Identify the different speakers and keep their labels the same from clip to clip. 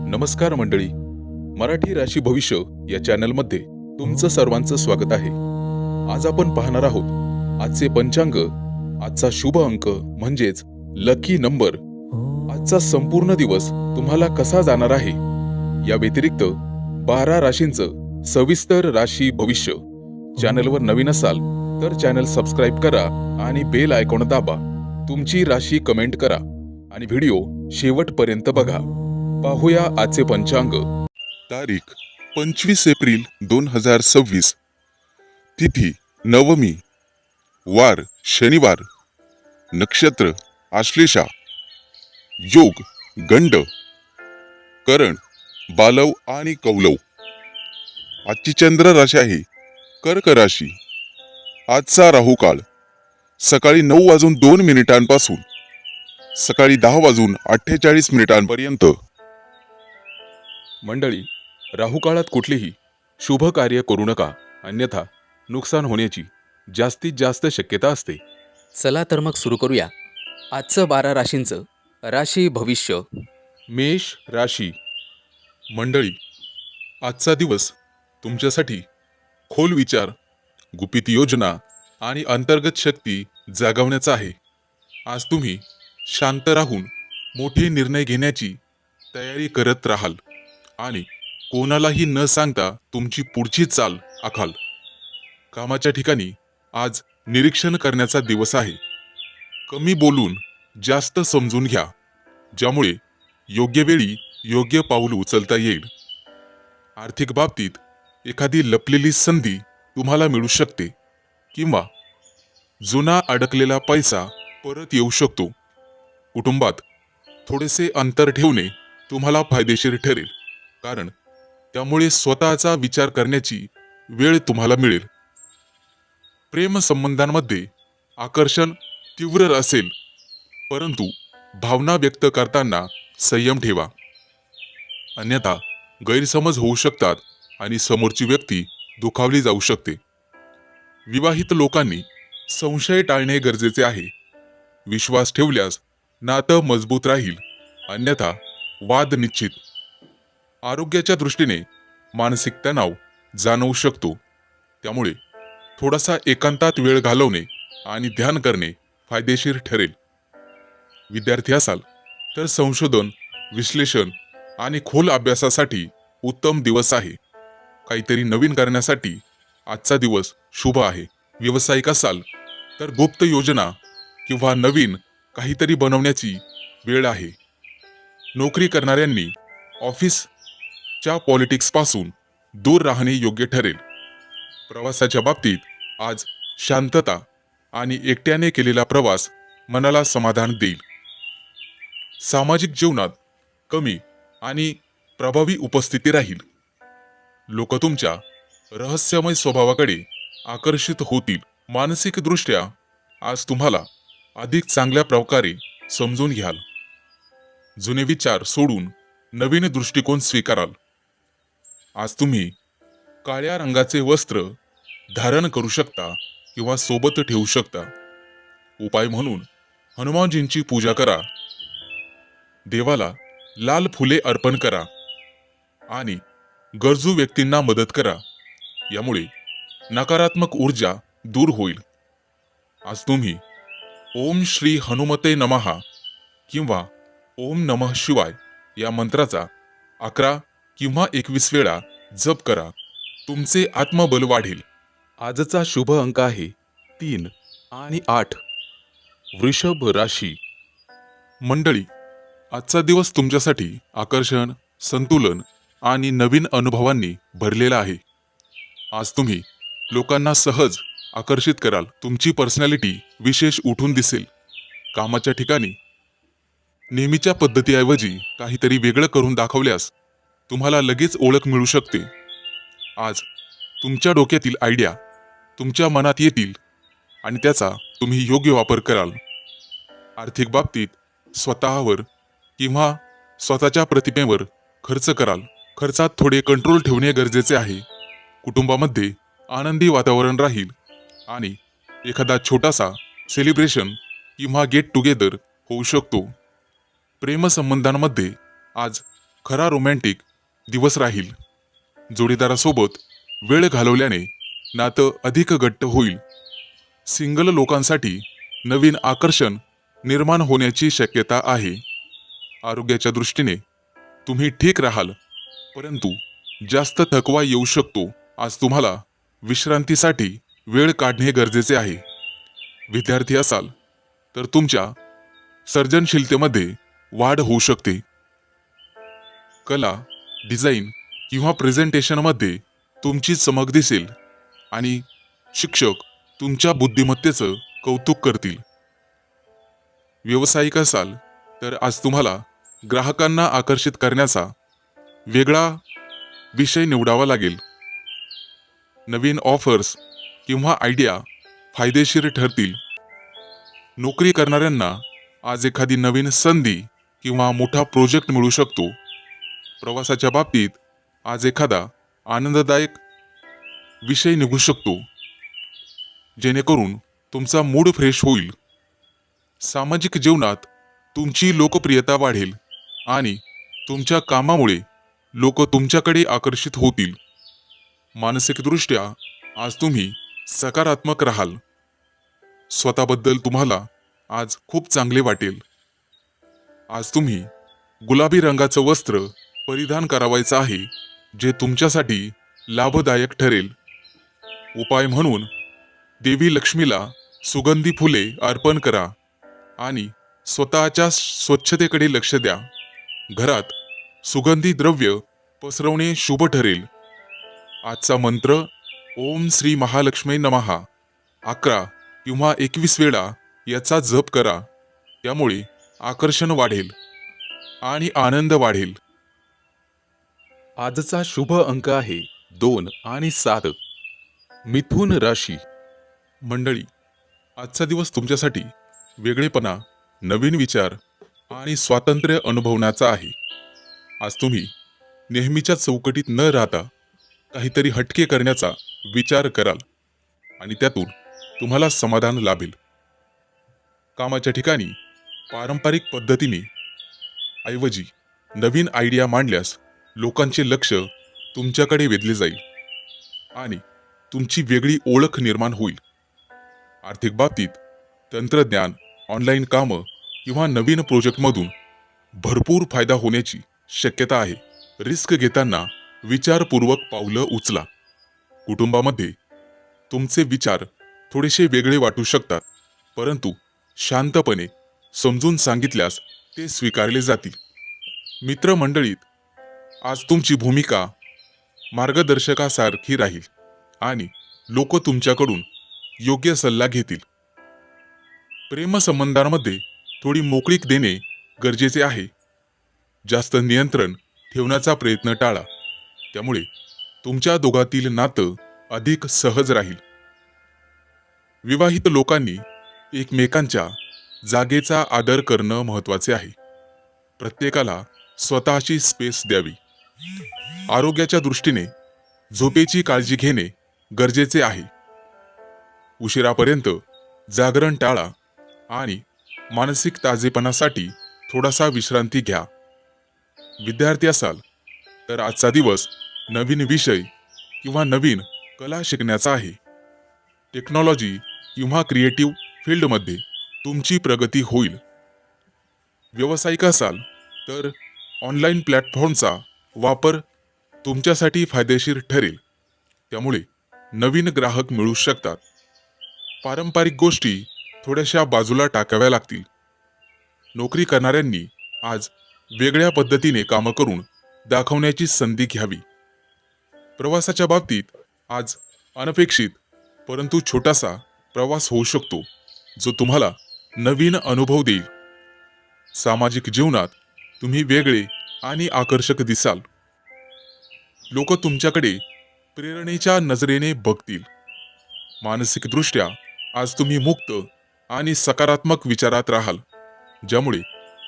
Speaker 1: नमस्कार मंडळी, मराठी राशी भविष्य या चॅनलमध्ये तुमचं सर्वांचं स्वागत आहे. आज आपण पाहणार आहोत आजचे पंचांग, आजचा शुभ अंक म्हणजेच लकी नंबर, आजचा संपूर्ण दिवस तुम्हाला कसा जाणार आहे, या व्यतिरिक्त 12 राशींचं सविस्तर राशी भविष्य. चॅनलवर नवीन असाल तर चॅनल सबस्क्राईब करा आणि बेल आयकॉन दाबा. तुमची राशी कमेंट करा आणि व्हिडिओ शेवटपर्यंत बघा. पाहूया आजचे पंचांग.
Speaker 2: तारीख 25 एप्रिल 2026. तिथी नवमी, वार शनिवार, नक्षत्र आश्लेषा, योग गंड, करण बालव आणि कौलव. आजची चंद्र राशी आहे कर्क राशी. आजचा राहू काळ सकाळी 9:02 सकाळी 10:48
Speaker 1: मंडळी, राहू काळात कुठलीही शुभ कार्य करू नका, अन्यथा नुकसान होण्याची जास्तीत जास्त शक्यता असते.
Speaker 3: चला तर मग सुरू करूया आजचं 12 राशींचं राशी भविष्य.
Speaker 1: मेष राशी. मंडळी, आजचा दिवस तुमच्यासाठी खोल विचार, गुपित योजना आणि अंतर्गत शक्ती जागवण्याचा आहे. आज तुम्ही शांत राहून मोठे निर्णय घेण्याची तयारी करत राहाल आणि कोणालाही न सांगता तुमची पुढची चाल आखाल. कामाच्या ठिकाणी आज निरीक्षण करण्याचा दिवस आहे. कमी बोलून जास्त समजून घ्या, ज्यामुळे योग्य वेळी योग्य पाऊल उचलता येईल. आर्थिक बाबतीत एखादी लपलेली संधी तुम्हाला मिळू शकते किंवा जुना अडकलेला पैसा परत येऊ शकतो. कुटुंबात थोडेसे अंतर ठेवणे तुम्हाला फायदेशीर ठरेल, कारण त्यामुळे स्वतःचा विचार करण्याची वेळ तुम्हाला मिळेल. प्रेम संबंधांमध्ये आकर्षण तीव्र असेल, परंतु भावना व्यक्त करताना संयम ठेवा, अन्यथा गैरसमज होऊ शकतात आणि समोरची व्यक्ती दुखावली जाऊ शकते. विवाहित लोकांनी संशय टाळणे गरजेचे आहे. विश्वास ठेवल्यास नातं मजबूत राहील, अन्यथा वाद निश्चित. आरोग्याच्या दृष्टीने मानसिक तणाव जाणवू शकतो, त्यामुळे थोडासा एकांतात वेळ घालवणे आणि ध्यान करणे फायदेशीर ठरेल. विद्यार्थी असाल तर संशोधन, विश्लेषण आणि खोल अभ्यासासाठी उत्तम दिवस आहे. काहीतरी नवीन करण्यासाठी आजचा दिवस शुभ आहे. व्यावसायिक असाल तर गुप्त योजना किंवा नवीन काहीतरी बनवण्याची वेळ आहे. नोकरी करणाऱ्यांनी ऑफिसच्या पॉलिटिक्सपासून दूर राहणे योग्य ठरेल. प्रवासाच्या बाबतीत आज शांतता आणि एकट्याने केलेला प्रवास मनाला समाधान देईल. सामाजिक जीवनात कमी आणि प्रभावी उपस्थिती राहील. लोक तुमच्या रहस्यमय स्वभावाकडे आकर्षित होतील. मानसिकदृष्ट्या आज तुम्हाला अधिक चांगल्या प्रकारे समजून घ्याल. जुने विचार सोडून नवीन दृष्टिकोन स्वीकाराल. आज तुम्ही काळ्या रंगाचे वस्त्र धारण करू शकता किंवा सोबत ठेवू शकता. उपाय म्हणून हनुमानजींची पूजा करा, देवाला लाल फुले अर्पण करा आणि गरजू व्यक्तींना मदत करा. यामुळे नकारात्मक ऊर्जा दूर होईल. आज तुम्ही ओम श्री हनुमते नमः किंवा ओम नमः शिवाय या मंत्राचा 11 किंवा 21 वेळा जप करा. तुमचे आत्मबल वाढेल. आजचा शुभ अंक आहे 3 आणि 8. वृषभ राशी.
Speaker 2: मंडळी, आजचा दिवस तुमच्यासाठी आकर्षण, संतुलन आणि नवीन अनुभवांनी भरलेला आहे. आज तुम्ही लोकांना सहज आकर्षित कराल. तुमची पर्सनॅलिटी विशेष उठून दिसेल. कामाच्या ठिकाणी नेहमीच्या पद्धतीऐवजी काहीतरी वेगळं करून दाखवल्यास तुम्हाला लगेच ओळख मिळू शकते. आज तुमच्या डोक्यातील आयडिया तुमच्या मनात येतील आणि त्याचा तुम्ही योग्य वापर कराल. आर्थिक बाबतीत स्वतःवर किंवा स्वतःच्या प्रतिमेवर खर्च कराल. खर्चात थोडे कंट्रोल ठेवणे गरजेचे आहे. कुटुंबामध्ये आनंदी वातावरण राहील आणि एखादा छोटासा सेलिब्रेशन किंवा गेट टुगेदर होऊ शकतो. प्रेमसंबंधांमध्ये आज खरा रोमॅन्टिक दिवस राहील. जोडीदारासोबत वेळ घालवल्याने नातं अधिक घट्ट होईल. सिंगल लोकांसाठी नवीन आकर्षण निर्माण होण्याची शक्यता आहे. आरोग्याच्या दृष्टीने तुम्ही ठीक राहाल, परंतु जास्त थकवा येऊ शकतो. आज तुम्हाला विश्रांतीसाठी वेळ काढणे गरजेचे आहे. विद्यार्थी असाल तर तुमच्या सर्जनशीलतेमध्ये वाढ होऊ शकते. कला, डिझाईन किंवा प्रेझेंटेशनमध्ये तुमची चमक दिसेल आणि शिक्षक तुमच्या बुद्धिमत्तेचं कौतुक करतील. व्यावसायिक असाल तर आज तुम्हाला ग्राहकांना आकर्षित करण्याचा वेगळा विषय निवडावा लागेल. नवीन ऑफर्स किंवा आयडिया फायदेशीर ठरतील. नोकरी करणाऱ्यांना आज एखादी नवीन संधी किंवा मोठा प्रोजेक्ट मिळू शकतो. प्रवासाच्या बाबतीत आज एखादा आनंददायक विषय निघू शकतो, जेणेकरून तुमचा मूड फ्रेश होईल. सामाजिक जीवनात तुमची लोकप्रियता वाढेल आणि तुमच्या कामामुळे लोक तुमच्याकडे आकर्षित होतील. मानसिकदृष्ट्या आज तुम्ही सकारात्मक राहाल. स्वतःबद्दल तुम्हाला आज खूप चांगले वाटेल. आज तुम्ही गुलाबी रंगाचं वस्त्र परिधान करावायचं आहे, जे तुमच्यासाठी लाभदायक ठरेल. उपाय म्हणून देवी लक्ष्मीला सुगंधी फुले अर्पण करा आणि स्वतःच्या स्वच्छतेकडे लक्ष द्या. घरात सुगंधी द्रव्य पसरवणे शुभ ठरेल. आजचा मंत्र ओम श्री महालक्ष्मी नमः 11 किंवा 21 वेळा याचा जप करा. त्यामुळे आकर्षण वाढेल आणि आनंद वाढेल.
Speaker 1: आजचा शुभ अंक आहे 2 आणि 7. मिथुन राशी.
Speaker 2: मंडळी, आजचा दिवस तुमच्यासाठी वेगळेपणा, नवीन विचार आणि स्वातंत्र्य अनुभवण्याचा आहे. आज तुम्ही नेहमीच्या चौकटीत न राहता काहीतरी हटके करण्याचा विचार कराल आणि त्यातून तुम्हाला समाधान लाभेल. कामाच्या ठिकाणी पारंपरिक पद्धतीने ऐवजी नवीन आयडिया मांडल्यास लोकांचे लक्ष तुमच्याकडे वेधले जाईल आणि तुमची वेगळी ओळख निर्माण होईल. आर्थिक बाबतीत तंत्रज्ञान, ऑनलाईन कामं किंवा नवीन प्रोजेक्टमधून भरपूर फायदा होण्याची शक्यता आहे. रिस्क घेताना विचारपूर्वक पावलं उचला. कुटुंबामध्ये तुमचे विचार थोडेसे वेगळे वाटू शकतात, परंतु शांतपणे समजून सांगितल्यास ते स्वीकारले जातील. मित्रमंडळीत आज तुमची भूमिका मार्गदर्शकासारखी राहील आणि लोक तुमच्याकडून योग्य सल्ला घेतील. प्रेमसंबंधांमध्ये थोडी मोकळीक देणे गरजेचे आहे. जास्त नियंत्रण ठेवण्याचा प्रयत्न टाळा. त्यामुळे तुमच्या दोघातील नातं अधिक सहज राहील. विवाहित लोकांनी एकमेकांच्या जागेचा आदर करणं महत्त्वाचे आहे. प्रत्येकाला स्वतःची स्पेस द्यावी. आरोग्याच्या दृष्टीने झोपेची काळजी घेणे गरजेचे आहे. उशिरापर्यंत जागरण टाळा आणि मानसिक ताजेपणासाठी थोडासा विश्रांती घ्या. विद्यार्थी असाल तर आजचा दिवस नवीन विषय किंवा नवीन कला शिकण्याचा आहे. टेक्नॉलॉजी किंवा क्रिएटिव्ह फील्डमध्ये तुमची प्रगती होईल. व्यावसायिक असाल तर ऑनलाईन प्लॅटफॉर्मचा वापर तुमच्यासाठी फायदेशीर ठरेल. त्यामुळे नवीन ग्राहक मिळू शकतात. पारंपरिक गोष्टी थोड्याशा बाजूला टाकाव्या लागतील. नोकरी करणाऱ्यांनी आज वेगळ्या पद्धतीने कामं करून दाखवण्याची संधी घ्यावी. प्रवासाच्या बाबतीत आज अनपेक्षित परंतु छोटासा प्रवास होऊ शकतो, जो तुम्हाला नवीन अनुभव देईल. सामाजिक जीवनात तुम्ही वेगळे आणि आकर्षक दिसाल. लोक तुमच्याकडे प्रेरणेच्या नजरेने बघतील. मानसिकदृष्ट्या आज तुम्ही मुक्त आणि सकारात्मक विचारात राहाल, ज्यामुळे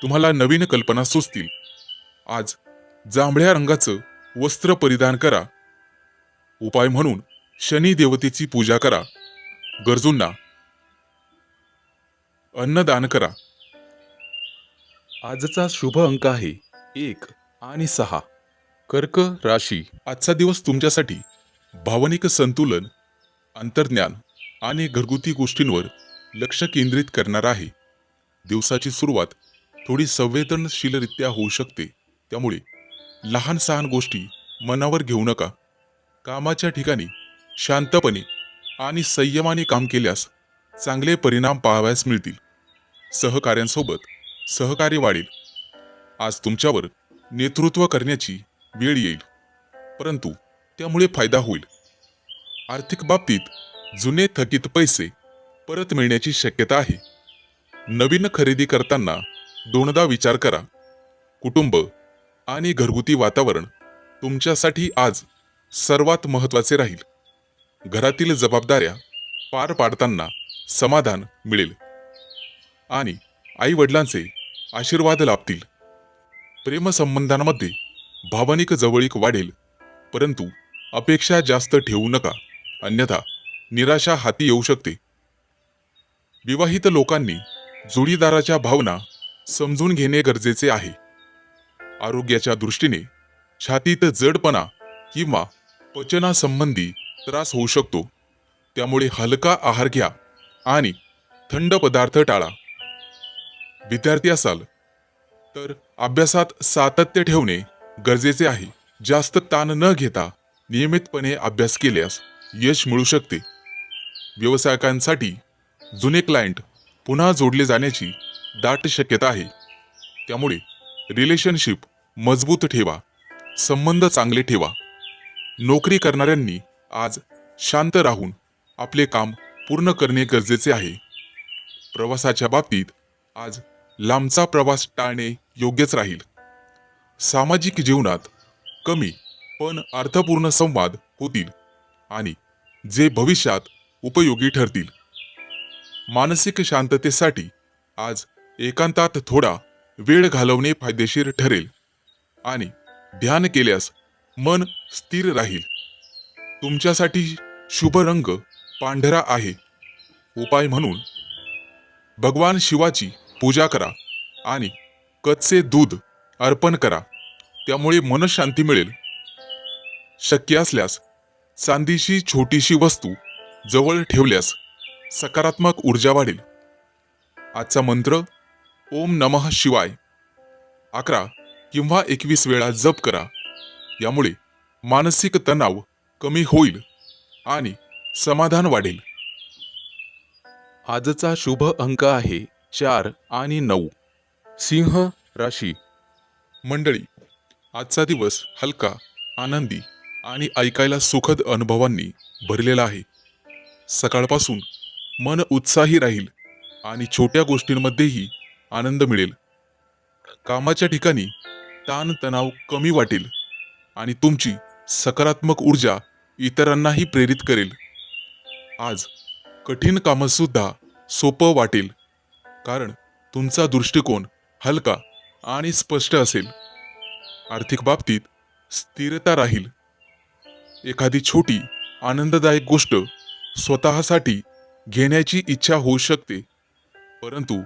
Speaker 2: तुम्हाला नवीन कल्पना सुचतील. आज जांभळ्या रंगाचं वस्त्र परिधान करा. उपाय म्हणून शनी देवतेची पूजा करा. गरजूंना अन्नदान करा.
Speaker 1: आजचा शुभ अंक आहे 1 आणि 6. कर्क राशी. आजचा दिवस तुमच्यासाठी भावनिक संतुलन, अंतर्ज्ञान आणि घरगुती गोष्टींवर लक्ष केंद्रित करणार आहे. दिवसाची सुरुवात थोडी संवेदनशीलरित्या होऊ शकते, त्यामुळे लहान सहान गोष्टी मनावर घेऊ नका. कामाच्या ठिकाणी शांतपणे आणि संयमाने काम केल्यास चांगले परिणाम पाहावयास मिळतील. सहकाऱ्यांसोबत सहकार्य वाढेल. आज तुमच्यावर नेतृत्व करण्याची वेळ येईल, परंतु त्यामुळे फायदा होईल. आर्थिक बाबतीत जुने थकीत पैसे परत मिळण्याची शक्यता आहे. नवीन खरेदी करताना दोनदा विचार करा. कुटुंब आणि घरगुती वातावरण तुमच्यासाठी आज सर्वात महत्त्वाचे राहील. घरातील जबाबदाऱ्या पार पाडताना समाधान मिळेल आणि आई वडिलांचे आशीर्वाद लाभतील. प्रेमसंबंधांमध्ये भावनिक जवळीक वाढेल, परंतु अपेक्षा जास्त ठेवू नका, अन्यथा निराशा हाती येऊ शकते. विवाहित लोकांनी जोडीदाराच्या भावना समजून घेणे गरजेचे आहे. आरोग्याच्या दृष्टीने छातीत जडपणा किंवा पचनासंबंधी त्रास होऊ शकतो, त्यामुळे हलका आहार घ्या आणि थंड पदार्थ टाळा. विद्यार्थी असाल तर अभ्यासात सातत्य ठेवणे गरजेचे आहे. जास्त ताण न घेता नियमितपणे अभ्यास केल्यास यश मिळू शकते. व्यावसायिकांसाठी जुने क्लायंट पुन्हा जोडले जाण्याची दाट शक्यता आहे, त्यामुळे रिलेशनशिप मजबूत ठेवा, संबंध चांगले ठेवा. नोकरी करणाऱ्यांनी आज शांत राहून आपले काम पूर्ण करणे गरजेचे आहे. प्रवासाच्या बाबतीत आज लांबचा प्रवास टाळणे योग्यच राहील. सामाजिक जीवनात कमी पण अर्थपूर्ण संवाद होतील आणि जे भविष्यात उपयोगी ठरतील. मानसिक शांततेसाठी आज एकांतात थोडा वेळ घालवणे फायदेशीर ठरेल आणि ध्यान केल्यास मन स्थिर राहील. तुमच्यासाठी शुभ रंग पांढरा आहे. उपाय म्हणून भगवान शिवाची पूजा करा आणि कच्चे दूध अर्पण करा, त्यामुळे मनशांती मिळेल. शक्य असल्यास चांदीची छोटीशी वस्तू जवळ ठेवल्यास सकारात्मक ऊर्जा वाढेल. आजचा मंत्र ओम नमः शिवाय 11 किंवा 21 वेळा जप करा. यामुळे मानसिक तणाव कमी होईल आणि समाधान वाढेल. आजचा शुभ अंक आहे 4 आणि 9. सिंह राशी. मंडळी, आजचा दिवस हलका, आनंदी आणि ऐकायला सुखद अनुभवांनी भरलेला आहे. सकाळपासून मन उत्साही राहील आणि छोट्या गोष्टींमध्येही आनंद मिळेल. कामाच्या ठिकाणी ताण तणाव कमी वाटेल आणि तुमची सकारात्मक ऊर्जा इतरांनाही प्रेरित करेल. आज कठीण कामसुद्धा सोपं वाटेल, कारण तुमचा दृष्टिकोन हलका आणि स्पष्ट असेल. आर्थिक बाबतीत स्थिरता राहील. एखादी छोटी आनंददायक गोष्ट स्वतःसाठी घेण्याची इच्छा होऊ शकते, परंतु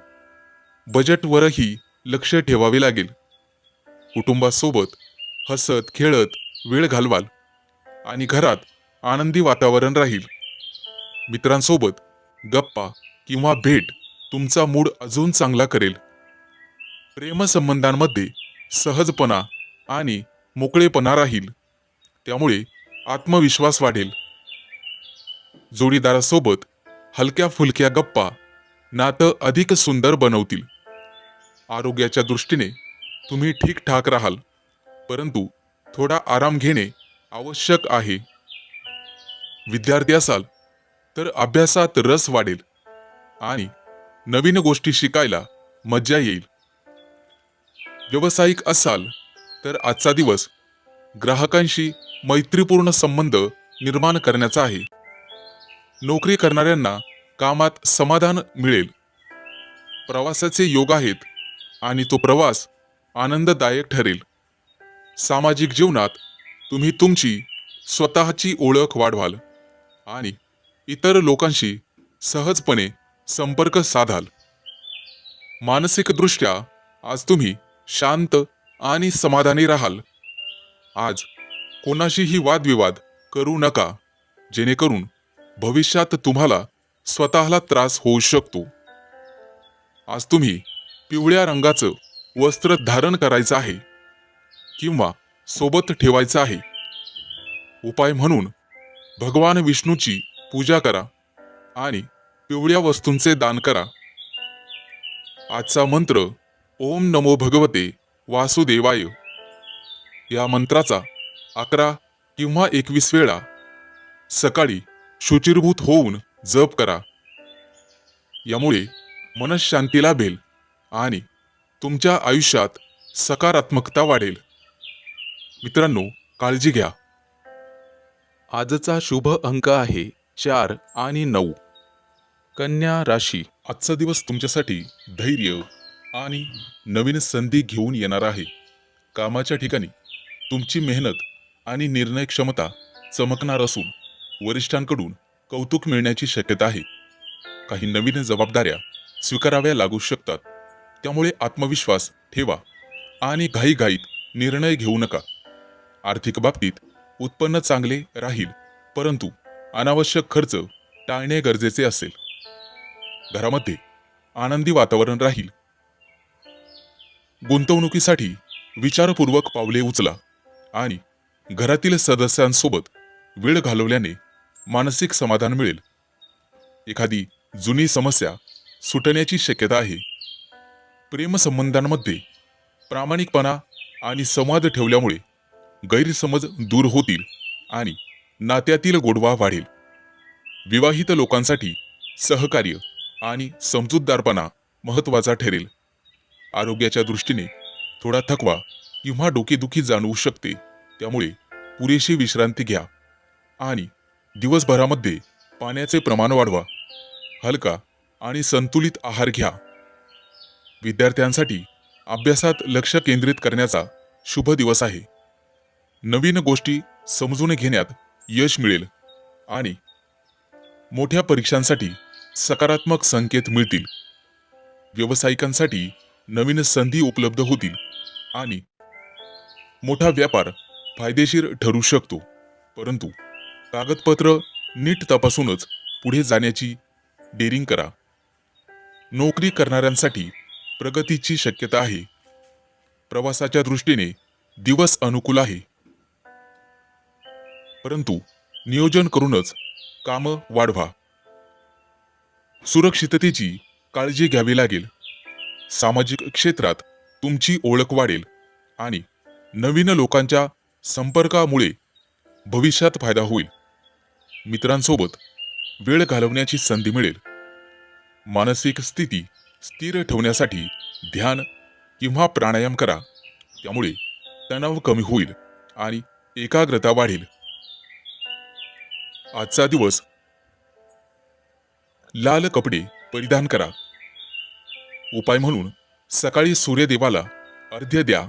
Speaker 1: बजेटवरही लक्ष ठेवावे लागेल. कुटुंबासोबत हसत खेळत वेळ घालवाल आणि घरात आनंदी वातावरण राहील. मित्रांसोबत गप्पा किंवा भेट तुमचा मूड अजून चांगला करेल. प्रेमसंबंधांमध्ये सहजपणा आणि मोकळेपणा राहील, त्यामुळे आत्मविश्वास वाढेल. जोडीदारासोबत हलक्या फुलक्या गप्पा नातं अधिक सुंदर बनवतील. आरोग्याच्या दृष्टीने तुम्ही ठीकठाक राहाल, परंतु थोडा आराम घेणे आवश्यक आहे. विद्यार्थी असाल तर अभ्यासात रस वाढेल आणि नवीन गोष्टी शिकायला मज्जा येईल. व्यावसायिक असाल तर आजचा दिवस ग्राहकांशी मैत्रीपूर्ण संबंध निर्माण करण्याचा आहे. नोकरी करणाऱ्यांना कामात समाधान मिळेल. प्रवासाचे योग आहेत आणि तो प्रवास आनंददायक ठरेल. सामाजिक जीवनात तुम्ही तुमची स्वतःची ओळख वाढवाल आणि इतर लोकांशी सहजपणे संपर्क साधाल. मानसिकदृष्ट्या
Speaker 2: आज तुम्ही शांत आणि समाधानी राहाल. आज कोणाशीही वादविवाद करू नका, जेणेकरून भविष्यात तुम्हाला स्वतःला त्रास होऊ शकतो. आज तुम्ही पिवळ्या रंगाचं वस्त्र धारण करायचं आहे किंवा सोबत ठेवायचं आहे. उपाय म्हणून भगवान विष्णूची पूजा करा आणि पिवळ्या वस्तूंचे दान करा. आजचा मंत्र ओम नमो भगवते वासुदेवाय. या मंत्राचा 11 किंवा 21 वेळा सकाळी शुचिर्भूत होऊन जप करा. यामुळे मनःशांती लाभेल आणि तुमच्या आयुष्यात सकारात्मकता वाढेल. मित्रांनो, काळजी घ्या.
Speaker 1: आजचा शुभ अंक आहे 4 आणि 9. कन्या राशी. आजचा दिवस तुमच्यासाठी धैर्य आणि नवीन संधी घेऊन येणार आहे. कामाच्या ठिकाणी तुमची मेहनत आणि निर्णय क्षमता चमकणार असून वरिष्ठांकडून कौतुक मिळण्याची शक्यता आहे. काही नवीन जबाबदाऱ्या स्वीकाराव्या लागू शकतात. त्यामुळे आत्मविश्वास ठेवा आणि घाईघाईत निर्णय घेऊ नका. आर्थिक बाबतीत उत्पन्न चांगले राहील, परंतु अनावश्यक खर्च टाळणे गरजेचे असेल. घरामध्ये आनंदी वातावरण राहील. गुंतवणुकीसाठी विचारपूर्वक पावले उचला आणि घरातील सदस्यांसोबत वेळ घालवल्याने मानसिक समाधान मिळेल. एखादी जुनी समस्या सुटण्याची शक्यता आहे. प्रेमसंबंधांमध्ये प्रामाणिकपणा आणि संवाद ठेवल्यामुळे गैरसमज दूर होतील आणि नात्यातील गोडवा वाढेल. विवाहित लोकांसाठी सहकार्य आणि समजूतदारपणा महत्त्वाचा ठरेल. आरोग्याच्या दृष्टीने थोडा थकवा किंवा डोकेदुखी जाणवू शकते. त्यामुळे पुरेशी विश्रांती घ्या आणि दिवसभरामध्ये पाण्याचे प्रमाण वाढवा. हलका आणि संतुलित आहार घ्या. विद्यार्थ्यांसाठी अभ्यासात लक्ष केंद्रित करण्याचा शुभ दिवस आहे. नवीन गोष्टी समजून घेण्यात यश मिळेल आणि मोठ्या परीक्षांसाठी सकारात्मक संकेत मिळतील. व्यावसायिकांसाठी नवीन संधी उपलब्ध होतील आणि मोठा व्यापार फायदेशीर ठरू शकतो. परंतु कागदपत्र नीट तपासूनच पुढे जाण्याची डेअरिंग करा. नोकरी करणाऱ्यांसाठी प्रगतीची शक्यता आहे. प्रवासाच्या दृष्टीने दिवस अनुकूल आहे, परंतु नियोजन करूनच कामं वाढवा. सुरक्षिततेची काळजी घ्यावी लागेल. सामाजिक क्षेत्रात तुमची ओळख वाढेल आणि नवीन लोकांच्या संपर्कामुळे भविष्यात फायदा होईल. मित्रांसोबत वेळ घालवण्याची संधी मिळेल. मानसिक स्थिती स्थिर ठेवण्यासाठी ध्यान किंवा प्राणायाम करा. त्यामुळे तणाव कमी होईल आणि एकाग्रता वाढेल. आजचा दिवस लाल कपडे परिधान करा. उपाय म्हणून सकाळी सूर्यदेवाला अर्घ्य द्या.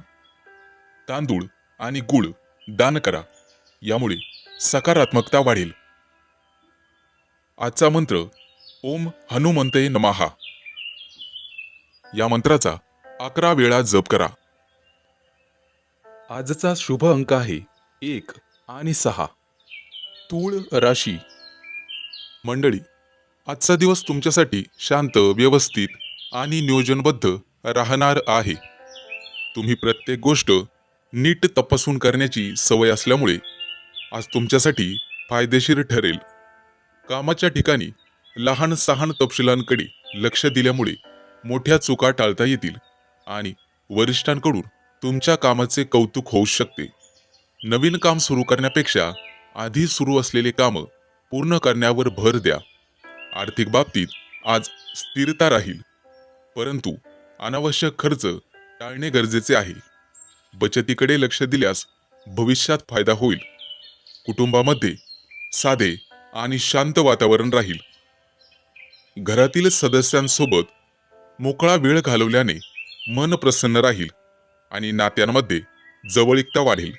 Speaker 1: तांदूळ आणि गुळ दान करा. यामुळे सकारात्मकता वाढेल. आजचा मंत्र ओम हनुमंते नमः. या मंत्राचा 11 वेळा जप करा. आजचा शुभ अंक आहे 1 आणि 6. तूळ राशी. मंडळी, आजचा दिवस तुमच्यासाठी शांत, व्यवस्थित आणि नियोजनबद्ध राहणार आहे. तुम्ही प्रत्येक गोष्ट नीट तपासून करण्याची सवय असल्यामुळे आज तुमच्यासाठी फायदेशीर ठरेल. कामाच्या ठिकाणी लहान सहान तपशिलांकडे लक्ष दिल्यामुळे मोठ्या चुका टाळता येतील आणि वरिष्ठांकडून तुमच्या कामाचे कौतुक होऊ शकते. नवीन काम सुरू करण्यापेक्षा आधी सुरू असलेले कामं पूर्ण करण्यावर भर द्या. आर्थिक बाबतीत आज स्थिरता राहील, परंतु अनावश्यक खर्च टाळणे गरजेचे आहे. बचतीकडे लक्ष दिल्यास भविष्यात फायदा होईल. कुटुंबामध्ये साधे आणि शांत वातावरण राहील. घरातील सदस्यांसोबत मोकळा वेळ घालवल्याने मन प्रसन्न राहील आणि नात्यांमध्ये जवळीकता वाढेल.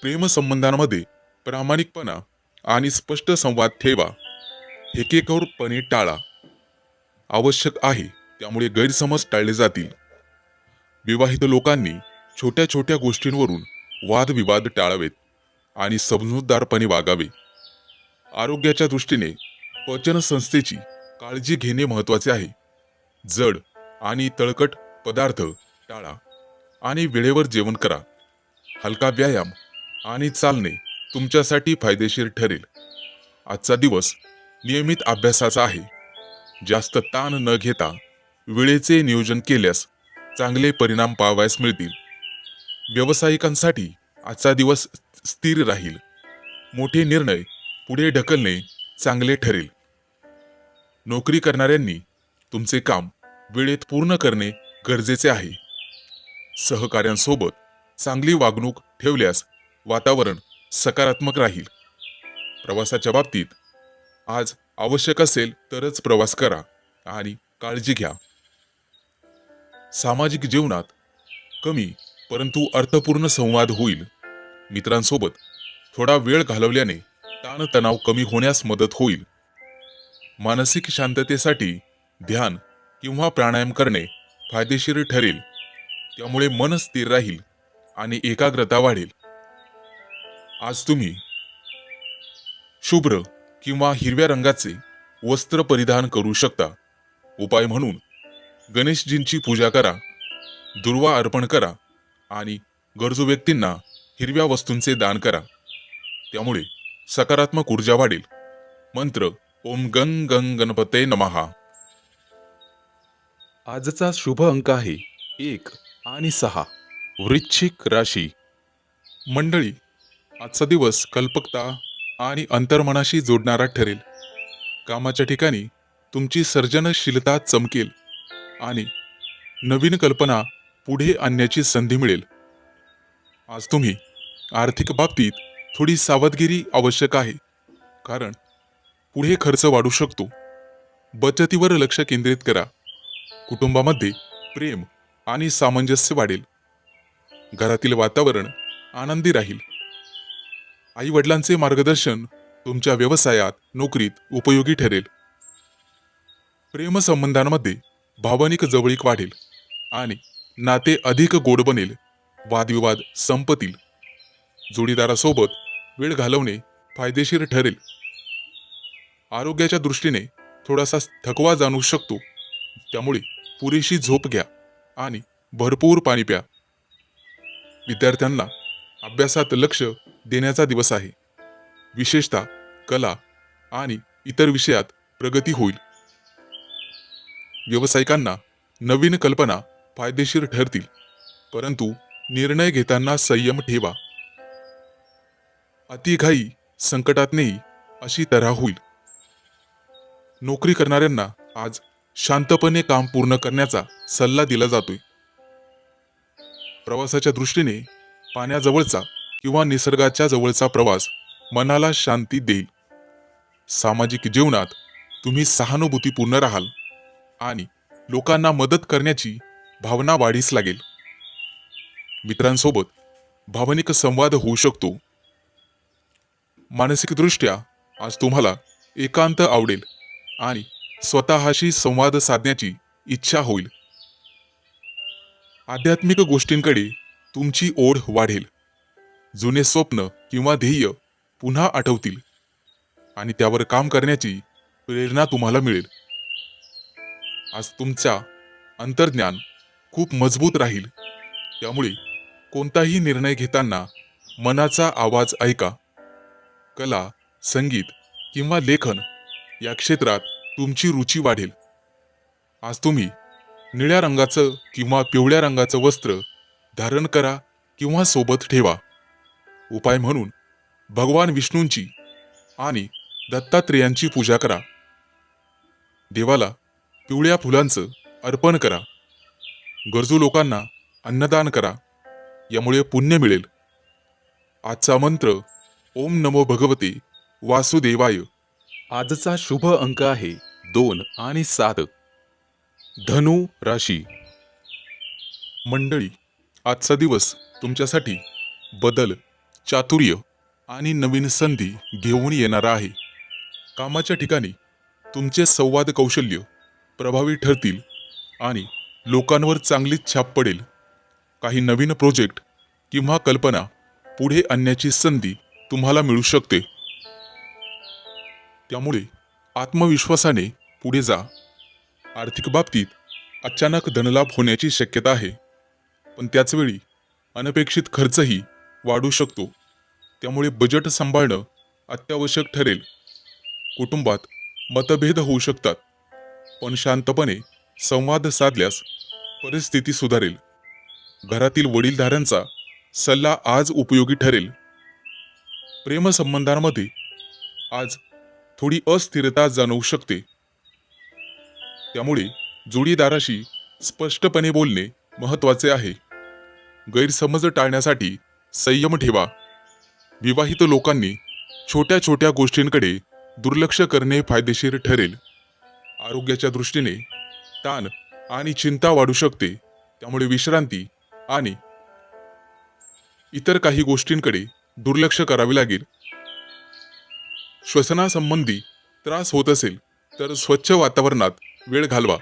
Speaker 1: प्रेमसंबंधांमध्ये प्रामाणिकपणा आणि स्पष्ट संवाद ठेवा. हेकेखोरपणे टाळा. आवश्यक आहे त्यामुळे गैरसमज टाळले जातील.
Speaker 2: विवाहित लोकांनी छोट्या छोट्या गोष्टींवरून वादविवाद टाळावेत आणि समजूतदारपणे वागावे. आरोग्याच्या दृष्टीने पचन संस्थेची काळजी घेणे महत्त्वाचे आहे. जड आणि तळकट पदार्थ टाळा आणि वेळेवर जेवण करा. हलका व्यायाम आणि चालणे तुमच्यासाठी फायदेशीर ठरेल. आजचा दिवस नियमित अभ्यासाचा आहे. जास्त ताण न घेता वेळेचे नियोजन केल्यास चांगले परिणाम पाहावयास मिळतील. व्यावसायिकांसाठी आजचा दिवस स्थिर राहील. मोठे निर्णय पुढे ढकलणे चांगले ठरेल. नोकरी करणाऱ्यांनी तुमचे काम वेळेत पूर्ण करणे गरजेचे आहे. सहकाऱ्यांसोबत चांगली वागणूक ठेवल्यास वातावरण सकारात्मक राहील. प्रवासाच्या बाबतीत आज आवश्यक असेल तरच प्रवास करा आणि काळजी घ्या. सामाजिक जीवनात कमी परंतु अर्थपूर्ण संवाद होईल. मित्रांसोबत थोडा वेळ घालवल्याने ताणतणाव कमी होण्यास मदत होईल. मानसिक शांततेसाठी ध्यान किंवा प्राणायाम करणे फायदेशीर ठरेल. त्यामुळे मन स्थिर राहील आणि एकाग्रता वाढेल. आज तुम्ही शुभ्र किंवा हिरव्या रंगाचे वस्त्र परिधान करू शकता. उपाय म्हणून गणेशजींची पूजा करा, दुर्वा अर्पण करा आणि गरजू व्यक्तींना हिरव्या वस्तूंचे दान करा. त्यामुळे सकारात्मक ऊर्जा वाढेल. मंत्र ओम गंग गंग गणपते नमः.
Speaker 1: आजचा शुभ अंक आहे 1 आणि 6. वृश्चिक राशी.
Speaker 2: मंडळी, आजचा दिवस कल्पकता आणि अंतर्मनाशी जोडणारा ठरेल. कामाच्या ठिकाणी तुमची सर्जनशीलता चमकेल आणि नवीन कल्पना पुढे आणण्याची संधी मिळेल. आज तुम्ही आर्थिक बाबतीत थोडी सावधगिरी आवश्यक आहे, कारण पुढे खर्च वाढू शकतो. बचतीवर लक्ष केंद्रित करा. कुटुंबामध्ये प्रेम आणि सामंजस्य वाढेल. घरातील वातावरण आनंदी राहील. आई वडिलांचे मार्गदर्शन तुमच्या व्यवसायात नोकरीत उपयोगी ठरेल. प्रेमसंबंधांमध्ये भावनिक जवळीक वाढेल आणि नाते अधिक गोड बनेल. वादविवाद संपतील. जोडीदारासोबत वेळ घालवणे फायदेशीर ठरेल. आरोग्याच्या दृष्टीने थोडासा थकवा जाणवू शकतो, त्यामुळे पुरेशी झोप घ्या आणि भरपूर पाणी प्या. विद्यार्थ्यांना अभ्यासात लक्ष देण्याचा दिवस आहे. विशेषतः कला आणि इतर विषयात प्रगती होईल. व्यावसायिकांना नवीन कल्पना फायदेशीर ठरतील, परंतु निर्णय घेताना संयम ठेवा. अतिघाई संकटात नेई अशी तऱ्हा होईल. नोकरी करणाऱ्यांना आज शांतपणे काम पूर्ण करण्याचा सल्ला दिला जातोय. प्रवासाच्या दृष्टीने पाण्याजवळचा किंवा निसर्गाच्या जवळचा प्रवास मनाला शांती देईल. सामाजिक जीवनात तुम्ही सहानुभूतीपूर्ण राहाल आणि लोकांना मदत करण्याची भावना वाढीस लागेल. मित्रांसोबत भावनिक संवाद होऊ शकतो. मानसिकदृष्ट्या आज तुम्हाला एकांत आवडेल आणि स्वतःशी संवाद साधण्याची इच्छा होईल. आध्यात्मिक गोष्टींकडे तुमची ओढ वाढेल. जुने स्वप्न किंवा ध्येय पुन्हा आठवतील आणि त्यावर काम करण्याची प्रेरणा तुम्हाला मिळेल. आज तुमचा अंतर्ज्ञान खूप मजबूत राहील. त्यामुळे कोणताही निर्णय घेताना मनाचा आवाज ऐका. कला, संगीत किंवा लेखन या क्षेत्रात तुमची रुची वाढेल. आज तुम्ही निळ्या रंगाचं किंवा पिवळ्या रंगाचं वस्त्र धारण करा किंवा सोबत ठेवा. उपाय म्हणून भगवान विष्णूंची आणि दत्तात्रेयांची पूजा करा. देवाला पिवळ्या फुलांचं अर्पण करा. गरजू लोकांना अन्नदान करा. यामुळे पुण्य मिळेल. आजचा मंत्र ओम नमो भगवते वासुदेवाय.
Speaker 1: आजचा शुभ अंक आहे 2 आणि 7. धनु राशी.
Speaker 2: मंडळी, आजचा दिवस तुमच्यासाठी बदल, चातुर्य आणि नवीन संधी घेऊन येणारा आहे. कामाच्या ठिकाणी तुमचे संवाद कौशल्य प्रभावी ठरतील आणि लोकांवर चांगलीच छाप पडेल. काही नवीन प्रोजेक्ट किंवा कल्पना पुढे आणण्याची संधी तुम्हाला मिळू शकते. त्यामुळे आत्मविश्वासाने पुढे जा. आर्थिक बाबतीत अचानक धनलाभ होण्याची शक्यता आहे, पण त्याचवेळी अनपेक्षित खर्चही वाढू शकतो. त्यामुळे बजेट सांभाळणं अत्यावश्यक ठरेल. कुटुंबात मतभेद होऊ शकतात, पण शांतपणे संवाद साधल्यास परिस्थिती सुधारेल. घरातील वडीलधाऱ्यांचा सल्ला आज उपयोगी ठरेल. प्रेमसंबंधांमध्ये आज थोडी अस्थिरता जाणवू शकते. त्यामुळे जोडीदाराशी स्पष्टपणे बोलणे महत्त्वाचे आहे. गैरसमज टाळण्यासाठी संयम ठेवा. विवाहित लोकांनी छोट्या छोट्या गोष्टींकडे दुर्लक्ष करणे फायदेशीर ठरेल. आरोग्याच्या दृष्टीने ताण आणि चिंता वाढू शकते. त्यामुळे विश्रांती आणि इतर काही गोष्टींकडे दुर्लक्ष करावे लागेल. श्वसनासंबंधी त्रास होत असेल तर स्वच्छ वातावरणात वेळ घालवा.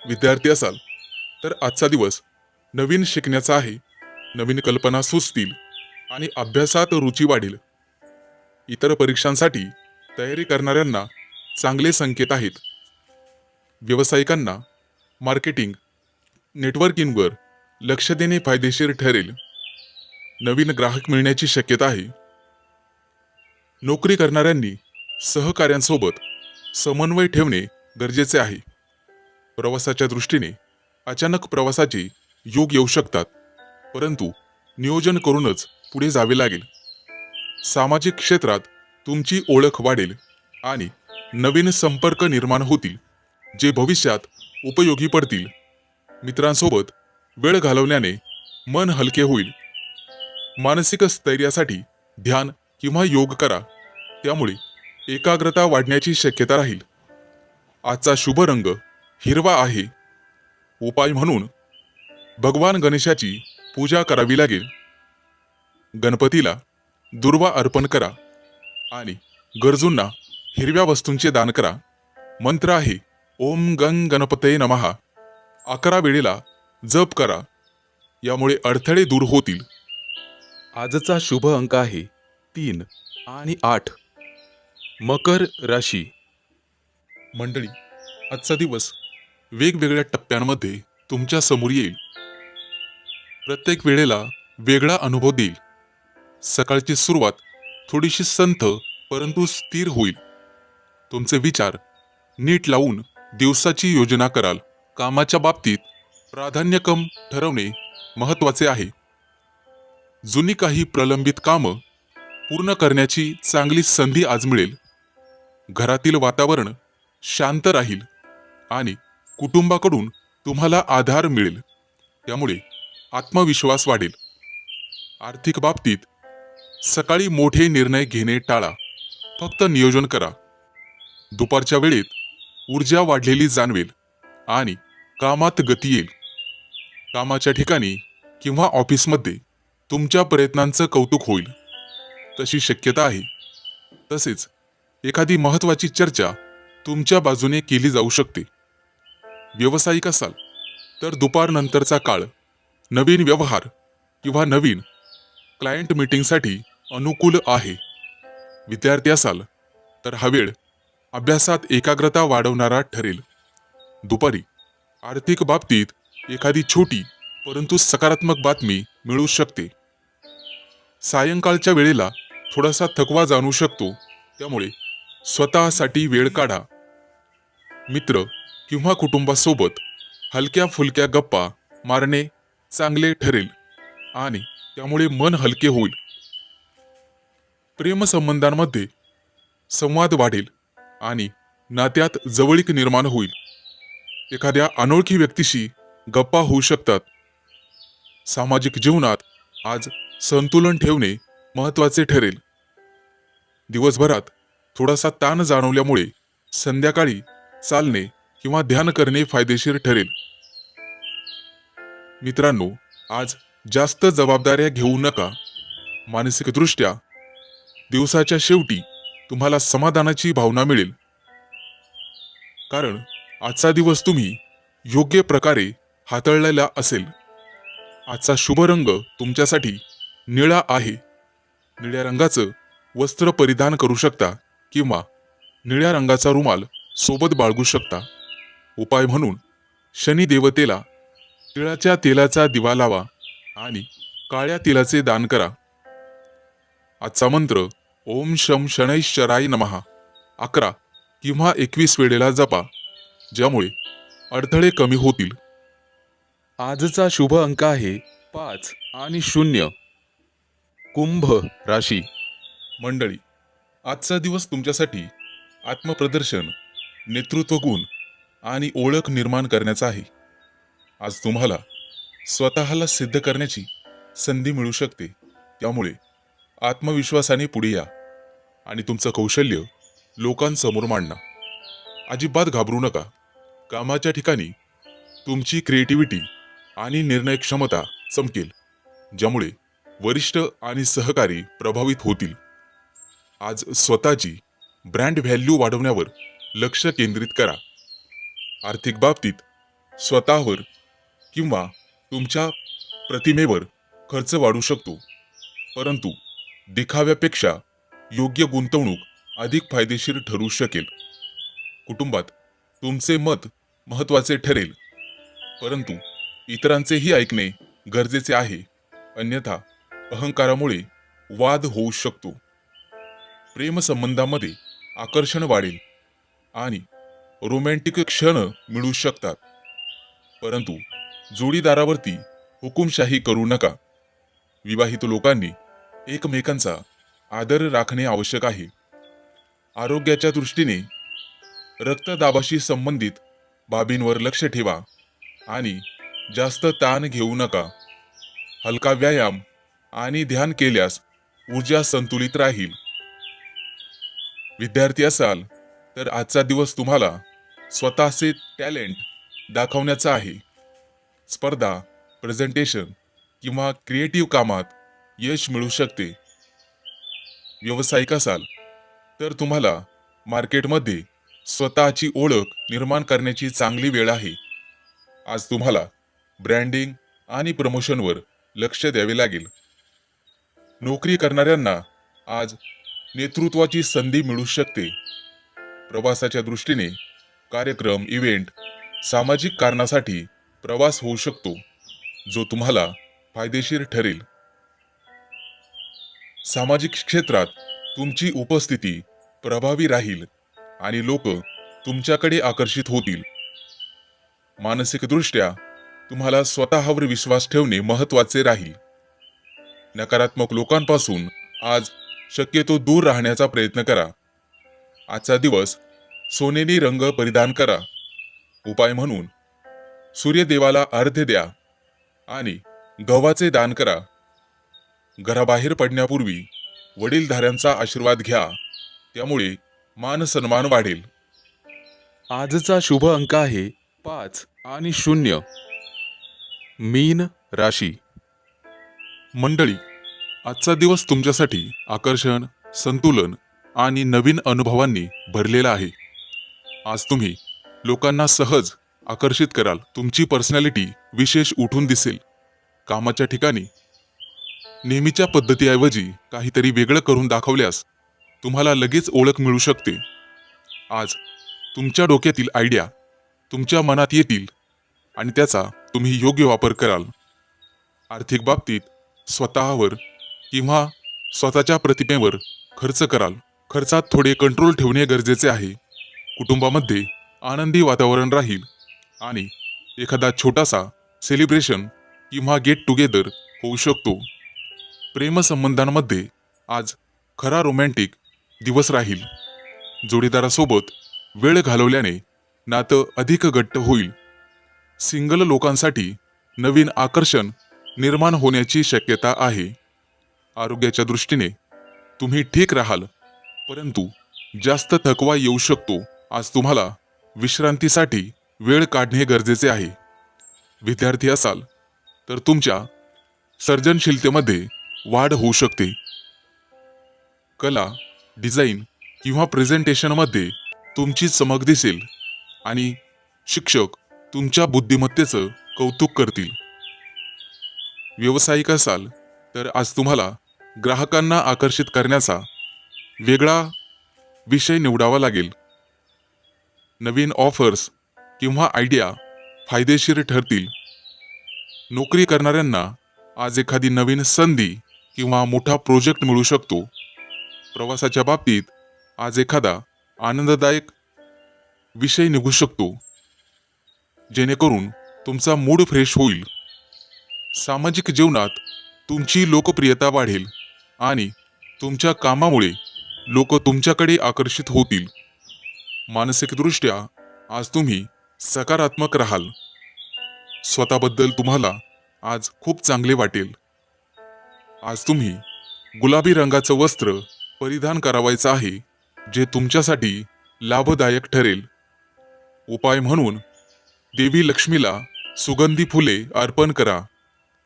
Speaker 2: विद्यार्थी असाल तर आजचा दिवस नवीन शिकण्याचा आहे. नवीन कल्पना सुचतील आणि अभ्यासात रुची वाढेल. इतर परीक्षांसाठी तयारी करणाऱ्यांना चांगले संकेत आहेत. व्यावसायिकांना मार्केटिंग, नेटवर्किंगवर लक्ष देणे फायदेशीर ठरेल. नवीन ग्राहक मिळण्याची शक्यता आहे. नोकरी करणाऱ्यांनी सहकाऱ्यांसोबत समन्वय ठेवणे गरजेचे आहे. प्रवासाच्या दृष्टीने अचानक प्रवासाचे योग येऊ शकतात, परंतु नियोजन करूनच पुढे जावे लागेल. सामाजिक क्षेत्रात तुमची ओळख वाढेल आणि नवीन संपर्क निर्माण होतील, जे भविष्यात उपयोगी पडतील. मित्रांसोबत वेळ घालवण्याने मन हलके होईल. मानसिक स्थैर्यासाठी ध्यान किंवा योग करा, त्यामुळे एकाग्रता वाढण्याची शक्यता राहील. आजचा शुभ रंग हिरवा आहे. उपाय म्हणून भगवान गणेशाची पूजा करावी लागेल. गणपतीला दुर्वा अर्पण करा आणि गरजूंना हिरव्या वस्तूंचे दान करा. मंत्र आहे ओम गंग गणपते नमः. 11 वेळेला जप करा. यामुळे अडथळे दूर होतील.
Speaker 1: आजचा शुभ अंक आहे 3 आणि 8. मकर राशी.
Speaker 2: मंडळी, आजचा दिवस वेगवेगळ्या टप्प्यांमध्ये तुमच्या समोर येईल. प्रत्येक वेळेला वेगळा अनुभव देईल. सकाळची सुरुवात थोडीशी संथ परंतु स्थिर होईल. तुमचे विचार नीट लावून दिवसाची योजना कराल. कामाच्या बाबतीत प्राधान्यक्रम ठरवणे महत्त्वाचे आहे. जुनी काही प्रलंबित कामं पूर्ण करण्याची चांगली संधी आज मिळेल. घरातील वातावरण शांत राहील आणि कुटुंबाकडून तुम्हाला आधार मिळेल. त्यामुळे आत्मविश्वास वाढेल. आर्थिक बाबतीत सकाळी मोठे निर्णय घेणे टाळा. फक्त नियोजन करा. दुपारच्या वेळेत ऊर्जा वाढलेली जाणवेल आणि कामात गती येईल. कामाच्या ठिकाणी किंवा ऑफिसमध्ये तुमच्या प्रयत्नांचं कौतुक होईल तशी शक्यता आहे. तसेच एखादी महत्त्वाची चर्चा तुमच्या बाजूने केली जाऊ शकते. व्यावसायिक असाल तर दुपारनंतरचा काळ नवीन व्यवहार किंवा नवीन क्लायंट मीटिंगसाठी अनुकूल आहे. विद्यार्थी असाल तर हा वेळ अभ्यासात एकाग्रता वाढवणारा ठरेल. दुपारी आर्थिक बाबतीत एखादी छोटी परंतु सकारात्मक बातमी मिळू शकते. सायंकाळच्या वेळेला थोडासा थकवा जाणवू शकतो, त्यामुळे स्वतःसाठी वेळ काढा. मित्र किंवा कुटुंबासोबत हलक्या फुलक्या गप्पा मारणे चांगले ठरेल आणि त्यामुळे मन हलके होईल. प्रेमसंबंधांमध्ये संवाद वाढेल आणि नात्यात जवळीक निर्माण होईल. एखाद्या अनोळखी व्यक्तीशी गप्पा होऊ शकतात. सामाजिक जीवनात आज संतुलन ठेवणे महत्त्वाचे ठरेल. दिवसभरात थोडासा ताण जाणवल्यामुळे संध्याकाळी चालणे किंवा ध्यान करणे फायदेशीर ठरेल. मित्रांनो, आज जास्त जबाबदाऱ्या घेऊ नका. मानसिकदृष्ट्या दिवसाच्या शेवटी तुम्हाला समाधानाची भावना मिळेल, कारण आजचा दिवस तुम्ही योग्य प्रकारे हाताळलेला असेल. आजचा शुभ रंग तुमच्यासाठी निळा आहे. निळ्या रंगाचं वस्त्र परिधान करू शकता किंवा निळ्या रंगाचा रुमाल सोबत बाळगू शकता. उपाय म्हणून शनी देवतेला तिळाच्या तेलाचा दिवा लावा आणि काळ्या तिळाचे दान करा. आजचा मंत्र ओम शम शनैश्चराय नमः 11 किंवा 21 वेळेला जपा, ज्यामुळे अडथळे कमी होतील.
Speaker 1: आजचा शुभ अंक आहे 5 आणि 0. कुंभ राशी.
Speaker 2: मंडळी, आजचा दिवस तुमच्यासाठी आत्मप्रदर्शन, नेतृत्व गुण आणि ओळख निर्माण करण्याचा आहे. आज तुम्हाला स्वतःला सिद्ध करण्याची संधी मिळू शकते. त्यामुळे आत्मविश्वासाने पुढे या आणि तुमचं कौशल्य लोकांसमोर मांडा. अजिबात घाबरू नका. कामाच्या ठिकाणी तुमची क्रिएटिव्हिटी आणि निर्णय क्षमता चमकेल, ज्यामुळे वरिष्ठ आणि सहकारी प्रभावित होतील. आज स्वतःची ब्रँड व्हॅल्यू वाढवण्यावर लक्ष केंद्रित करा. आर्थिक बाबतीत स्वतःवर किंवा तुमच्या प्रतिमेवर खर्च वाढू शकतो, परंतु दिखाव्यापेक्षा योग्य गुंतवणूक अधिक फायदेशीर ठरू शकेल. कुटुंबात तुमचे मत महत्त्वाचे ठरेल, परंतु इतरांचेही ऐकणे गरजेचे आहे, अन्यथा अहंकारामुळे वाद होऊ शकतो. प्रेमसंबंधामध्ये आकर्षण वाढेल आणि रोमॅन्टिक क्षण मिळू शकतात, परंतु जोडीदारावरती हुकुमशाही करू नका. विवाहित लोकांनी एकमेकांचा आदर राखणे आवश्यक आहे. आरोग्याच्या दृष्टीने रक्तदाबाशी संबंधित बाबींवर लक्ष ठेवा आणि जास्त ताण घेऊ नका. हलका व्यायाम आणि ध्यान केल्यास ऊर्जा संतुलित राहील. विद्यार्थी असाल तर आजचा दिवस तुम्हाला स्वतःचे टॅलेंट दाखवण्याचा आहे. स्पर्धा, प्रेझेंटेशन किंवा क्रिएटिव्ह कामात यश मिळू शकते. व्यावसायिक असाल तर तुम्हाला मार्केटमध्ये स्वतःची ओळख निर्माण करण्याची चांगली वेळ आहे. आज तुम्हाला ब्रँडिंग आणि प्रमोशनवर लक्ष द्यावे लागेल. नोकरी करणाऱ्यांना आज नेतृत्वाची संधी मिळू शकते. प्रवासाच्या दृष्टीने कार्यक्रम, इव्हेंट, सामाजिक कारणासाठी प्रवास होऊ शकतो, जो तुम्हाला फायदेशीर ठरेल. सामाजिक क्षेत्रात तुमची उपस्थिती प्रभावी राहील आणि लोक तुमच्याकडे आकर्षित होतील. मानसिकदृष्ट्या तुम्हाला स्वतःवर विश्वास ठेवणे महत्त्वाचे राहील. नकारात्मक लोकांपासून आज शक्यतो दूर राहण्याचा प्रयत्न करा. आजचा दिवस सोनेरी रंग परिधान करा. उपाय म्हणून सूर्यदेवाला अर्घ्य द्या आणि गव्हाचे दान करा. घराबाहेर पडण्यापूर्वी वडीलधाऱ्यांचा आशीर्वाद घ्या, त्यामुळे मान सन्मान वाढेल.
Speaker 1: आजचा शुभ अंक आहे 5 आणि 0. मीन राशी.
Speaker 2: मंडळी, आजचा दिवस तुमच्यासाठी आकर्षण, संतुलन आणि नवीन अनुभवांनी भरलेला आहे. आज तुम्ही लोकांना सहज आकर्षित कराल. तुमची पर्सनॅलिटी विशेष उठून दिसेल. कामाच्या ठिकाणी नेहमीच्या पद्धतीऐवजी काहीतरी वेगळं करून दाखवल्यास तुम्हाला लगेच ओळख मिळू शकते. आज तुमच्या डोक्यातील आयडिया तुमच्या मनात येतील आणि त्याचा तुम्ही योग्य वापर कराल. आर्थिक बाबतीत स्वतःवर किंवा स्वतःच्या प्रतिमेवर खर्च कराल. खर्चात थोडे कंट्रोल ठेवणे गरजेचे आहे. कुटुंबामध्ये आनंदी वातावरण राहील आणि एखादा छोटासा सेलिब्रेशन किंवा गेट टुगेदर होऊ शकतो. प्रेमसंबंधांमध्ये आज खरा रोमॅन्टिक दिवस राहील. जोडीदारासोबत वेळ घालवल्याने नातं अधिक घट्ट होईल. सिंगल लोकांसाठी नवीन आकर्षण निर्माण होण्याची शक्यता आहे. आरोग्याच्या दृष्टीने तुम्ही ठीक राहाल, परंतु जास्त थकवा येऊ शकतो. आज तुम्हाला विश्रांतीसाठी वेळ काढणे गरजेचे आहे. विद्यार्थी असाल तर तुमच्या सर्जनशीलतेमध्ये वाढ होऊ शकते. कला, डिझाईन किंवा प्रेझेंटेशनमध्ये तुमची चमक दिसेल आणि शिक्षक तुमच्या बुद्धिमत्तेचं कौतुक करतील. व्यावसायिक असाल तर आज तुम्हाला ग्राहकांना आकर्षित करण्याचा वेगळा विषय निवडावा लागेल. नवीन ऑफर्स किंवा आयडिया फायदेशीर ठरतील. नोकरी करणाऱ्यांना आज एखादी नवीन संधी किंवा मोठा प्रोजेक्ट मिळू शकतो. प्रवासाच्या बाबतीत आज एखादा आनंददायक विषय निघू शकतो, जेणेकरून तुमचा मूड फ्रेश होईल. सामाजिक जीवनात तुमची लोकप्रियता वाढेल आणि तुमच्या कामामुळे लोक तुमच्याकडे आकर्षित होतील. मानसिकदृष्ट्या आज तुम्ही सकारात्मक राहाल. स्वतःबद्दल तुम्हाला आज खूप चांगले वाटेल. आज तुम्ही गुलाबी रंगाचं वस्त्र परिधान करावायचं आहे, जे तुमच्यासाठी लाभदायक ठरेल. उपाय म्हणून देवी लक्ष्मीला सुगंधी फुले अर्पण करा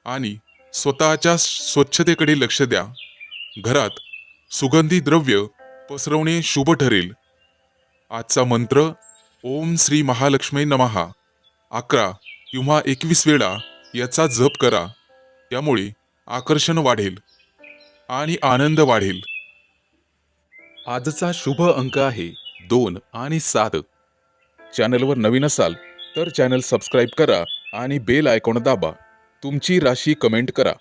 Speaker 2: आणि स्वतःच्या स्वच्छतेकडे लक्ष द्या. घरात सुगंधी द्रव्य पसरवणे शुभ ठरेल. आजचा मंत्र ओम श्री महालक्ष्मी नमः 11 किंवा 21 वेळा याचा जप करा. त्यामुळे आकर्षण वाढेल आणि आनंद वाढेल.
Speaker 1: आजचा शुभ अंक आहे 2 आणि 7. चॅनलवर नवीन असाल तर चॅनल सबस्क्राईब करा आणि बेल आयकॉन दाबा. तुमची राशी कमेंट करा.